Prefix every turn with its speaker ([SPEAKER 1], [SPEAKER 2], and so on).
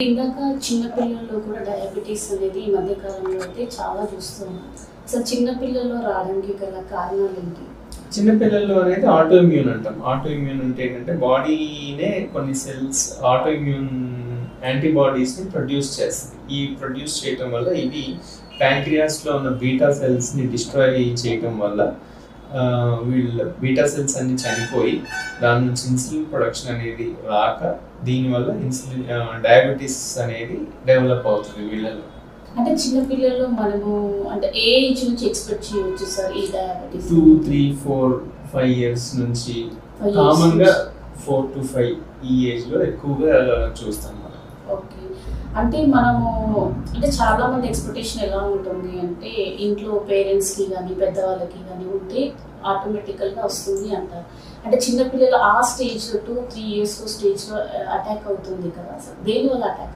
[SPEAKER 1] ఇందాక చిన్న పిల్లల్లో కూడా డయాబెటీస్ అనేది ఈ మధ్య కాలంలో అయితే చాలా చూస్తున్నాం. అసలు చిన్న పిల్లల్లో రావడానికి గల కారణాలు ఏంటి?
[SPEAKER 2] చిన్న పిల్లల్లో అనేది ఆటో ఇమ్యూన్ అంటాం. ఆటో ఇమ్యూన్ అంటే ఏంటంటే బాడీనే కొన్ని సెల్స్ ఆటో ఇమ్యూన్ యాంటీబాడీస్ని ప్రొడ్యూస్ చేస్తుంది. ఈ ప్రొడ్యూస్ చేయటం వల్ల ఇవి ప్యాంక్రియాస్లో ఉన్న బీటా సెల్స్ని డిస్ట్రాయ్ చేయటం వల్ల వీళ్ళ బీటా సెల్స్ అన్ని చనిపోయి దాని నుంచి ఇన్సులిన్ ప్రొడక్షన్ అనేది రాక దీనివల్ల ఇన్సులిన్ డయాబెటీస్ అనేది డెవలప్ అవుతుంది వీళ్ళలో.
[SPEAKER 1] అంటే చిన్న పిల్లల్లో మనము అంటే ఏ ఏజ్ నుంచి ఎక్స్పెక్ట్ చేయవచ్చు సార్ ఈ డయాబెటీస్?
[SPEAKER 2] 2, 3, 4, 5 ఇయర్స్ నుంచి, కామన్గా 4 to 5 ఈ ఏజ్లో ఎక్కువగా చూస్తాం మనం.
[SPEAKER 1] ఓకే. అంటే మనము అంటే చాలా మంది ఎక్స్పెక్టేషన్ ఎలా ఉంటుంది అంటే ఇంట్లో పేరెంట్స్కి కానీ పెద్దవాళ్ళకి కానీ ఉంటే ఆటోమేటికల్గా వస్తుంది అంటారు. అంటే చిన్నపిల్లలు ఆ స్టేజ్లో 2-3 ఇయర్స్ స్టేజ్లో అటాక్ అవుతుంది కదా, అసలు దేనివల్ల అటాక్?